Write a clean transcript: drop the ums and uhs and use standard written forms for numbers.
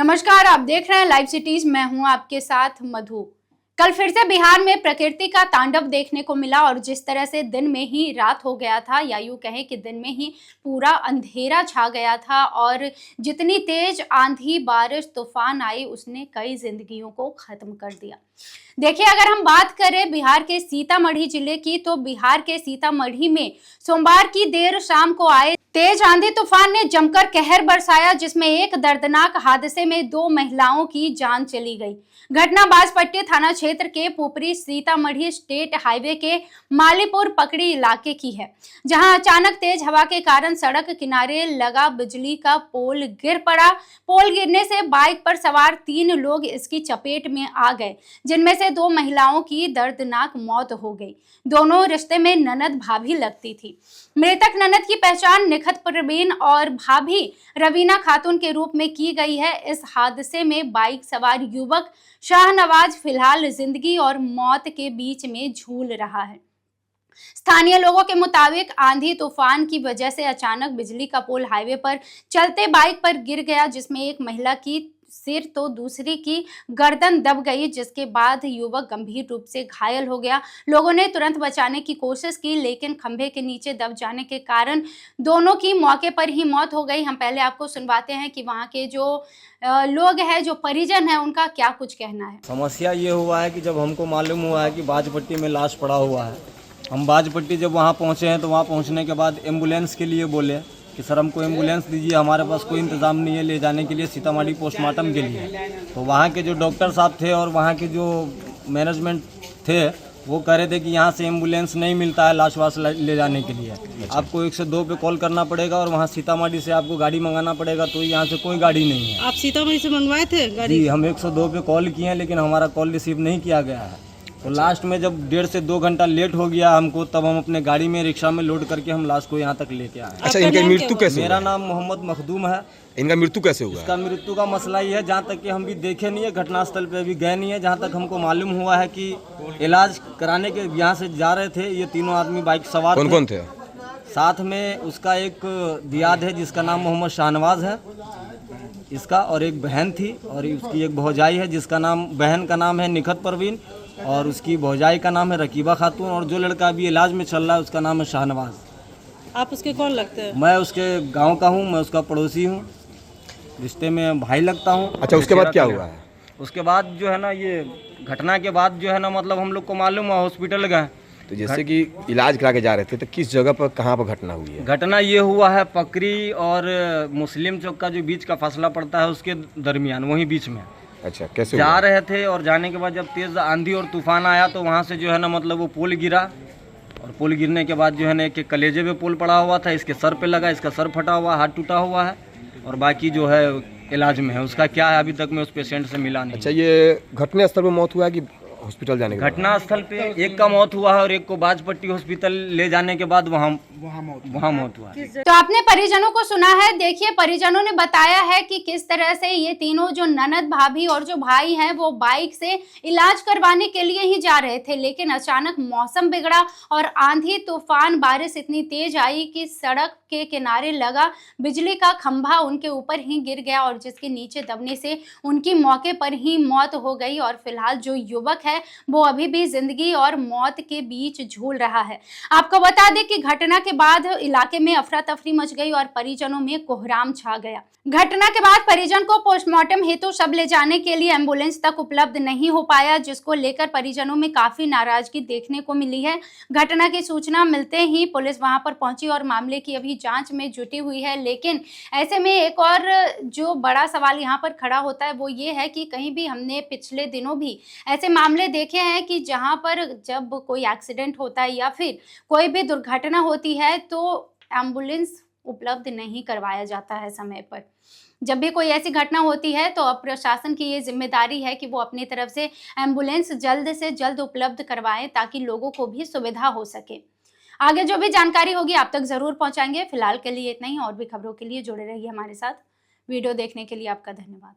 नमस्कार, आप देख रहे हैं लाइव सिटीज। मैं हूं आपके साथ मधु। कल फिर से बिहार में प्रकृति का तांडव देखने को मिला और जिस तरह से दिन में ही रात हो गया था, या यूं कहें कि दिन में ही पूरा अंधेरा छा गया था और जितनी तेज आंधी, बारिश, तूफान आई उसने कई जिंदगियों को खत्म कर दिया। देखिए, अगर हम बात करें बिहार के सीतामढ़ी जिले की, तो बिहार के सीतामढ़ी में सोमवार की देर शाम को आए तेज आंधी तूफान ने जमकर कहर बरसाया, जिसमें एक दर्दनाक हादसे में 2 महिलाओं की जान चली गई। घटना बाजपट्टी थाना क्षेत्र के पुपरी सीतामढ़ी स्टेट हाईवे के मालीपुर पकड़ी इलाके की है, जहां अचानक तेज हवा के कारण सड़क किनारे लगा बिजली का पोल गिर पड़ा। पोल गिरने से बाइक पर सवार 3 लोग इसकी चपेट में आ गए, जिनमें से 2 महिलाओं की दर्दनाक मौत हो गई। दोनों रिश्ते में ननद भाभी लगती थी। मृतक ननद की पहचान निखत प्रवीण और भाभी रवीना खातून के रूप में की गई है। इस हादसे में बाइक सवार युवक शाहनवाज फिलहाल जिंदगी और मौत के बीच में झूल रहा है। स्थानीय लोगों के मुताबिक आंधी तूफान की वजह से अचानक बिजली का पोल हाईवे पर चलते बाइक पर गिर गया, जिसमें एक महिला की सिर तो दूसरी की गर्दन दब गई, जिसके बाद युवक गंभीर रूप से घायल हो गया। लोगों ने तुरंत बचाने की कोशिश की, लेकिन खंभे के नीचे दब जाने के कारण दोनों की मौके पर ही मौत हो गई। हम पहले आपको सुनवाते हैं कि वहां के जो लोग हैं, जो परिजन हैं, उनका क्या कुछ कहना है। समस्या ये हुआ है कि जब हमको मालूम हुआ है कि बाजपट्टी में लाश पड़ा हुआ है, हम बाजपट्टी जब वहाँ पहुँचे हैं तो वहाँ पहुँचने के बाद एम्बुलेंस के लिए बोले कि सर हमको एम्बुलेंस दीजिए, हमारे पास कोई इंतज़ाम नहीं है ले जाने के लिए सीतामढ़ी पोस्टमार्टम के लिए। तो वहाँ के जो डॉक्टर साहब थे और वहाँ के जो मैनेजमेंट थे वो कह रहे थे कि यहाँ से एम्बुलेंस नहीं मिलता है लाश वाश ले जाने के लिए। आपको 102 पे कॉल करना पड़ेगा और वहाँ सीतामढ़ी से आपको गाड़ी मंगाना पड़ेगा, तो यहाँ से कोई गाड़ी नहीं है। आप सीतामढ़ी से मंगवाए थे गाड़ी? जी, हम 102 पे कॉल किए हैं, लेकिन हमारा कॉल रिसीव नहीं किया गया है। तो लास्ट में जब 1.5 से 2 घंटा लेट हो गया हमको, तब हम अपने गाड़ी में रिक्शा में लोड करके हम लाश को यहाँ तक लेके आए। अच्छा, इनकी मृत्यु कैसे? मेरा नाम मोहम्मद मखदूम है। इनका मृत्यु कैसे हुआ? इसका मृत्यु का मसला ये है, जहाँ तक कि हम भी देखे नहीं है, घटनास्थल पे भी गए नहीं है, जहाँ तक हमको मालूम हुआ है कि इलाज कराने के यहाँ से जा रहे थे ये तीनों आदमी बाइक सवार। कौन कौन थे साथ में? उसका एक दियाद है जिसका नाम मोहम्मद शाहनवाज है इसका, और एक बहन थी, और उसकी एक भौजाई है जिसका नाम, बहन का नाम है निखत परवीन और उसकी भौजाई का नाम है रकीबा खातून, और जो लड़का अभी इलाज में चल रहा है उसका नाम है शाहनवाज। आप उसके कौन लगते हैं? मैं उसके गांव का हूं, मैं उसका पड़ोसी हूं, रिश्ते में भाई लगता हूं। अच्छा, उसके बाद क्या हुआ है? उसके बाद जो है ना, ये घटना के बाद जो है ना, मतलब हम लोग को मालूम हुआ, हॉस्पिटल गए। तो जैसे कि इलाज करा के जा रहे थे, तो किस जगह पर, कहाँ पर घटना हुई है? घटना ये हुआ है पकरी और मुस्लिम चौक का जो बीच का फासला पड़ता है उसके दरमियान, वहीं बीच में। अच्छा, कैसे जा हुआ? रहे थे और जाने के बाद जब तेज आंधी और तूफान आया तो वहाँ से जो है ना, मतलब वो पुल गिरा, और पुल गिरने के बाद जो है ना, एक कलेजे पे पुल पड़ा हुआ था, इसके सर पे लगा, इसका सर फटा हुआ, हाथ टूटा हुआ है, और बाकी जो है इलाज में है। उसका क्या है अभी तक मैं उस पेशेंट से मिला नहीं। अच्छा, ये घटनास्थल पर मौत हुआ है कि हॉस्पिटल जाने के बाद? घटनास्थल पे एक का मौत हुआ है और एक को बाजपट्टी हॉस्पिटल ले जाने के बाद वहाँ मौत हुआ है। तो आपने परिजनों को सुना है। देखिए, परिजनों ने बताया है कि किस तरह से ये तीनों, जो ननद, भाभी और जो भाई हैं, वो बाइक से इलाज करवाने के लिए ही जा रहे थे, लेकिन अचानक मौसम बिगड़ा और आंधी तूफान, बारिश इतनी तेज आई कि सड़क के किनारे लगा बिजली का खंभा उनके ऊपर ही गिर गया, और जिसके नीचे दबने से उनकी मौके पर ही मौत हो गई। और फिलहाल जो युवक है वो अभी भी जिंदगी और मौत के बीच झूल रहा है। आपको बता दें कि घटना के बाद इलाके में अफरा तफरी मच गई और परिजनों में कोहराम छा गया। घटना के बाद परिजन को पोस्टमार्टम हेतु शव ले जाने के लिए एम्बुलेंस तक उपलब्ध नहीं हो पाया, जिसको लेकर परिजनों में काफी नाराजगी देखने को मिली है। घटना की सूचना मिलते ही पुलिस वहां पर पहुंची और मामले की अभी जांच में जुटी हुई है। लेकिन ऐसे में एक और जो बड़ा सवाल यहाँ पर खड़ा होता है वो ये है कि कहीं भी हमने पिछले दिनों भी ऐसे मामले देखे हैं कि जहां पर जब कोई एक्सीडेंट होता है या फिर कोई भी दुर्घटना होती है तो एम्बुलेंस उपलब्ध नहीं करवाया जाता है समय पर। जब भी कोई ऐसी घटना होती है तो अब प्रशासन की ये जिम्मेदारी है कि वो अपनी तरफ से एम्बुलेंस जल्द से जल्द उपलब्ध करवाएं, ताकि लोगों को भी सुविधा हो सके। आगे जो भी जानकारी होगी आप तक जरूर पहुंचाएंगे। फिलहाल के लिए इतना ही, और भी खबरों के लिए जुड़े रहिए हमारे साथ। वीडियो देखने के लिए आपका धन्यवाद।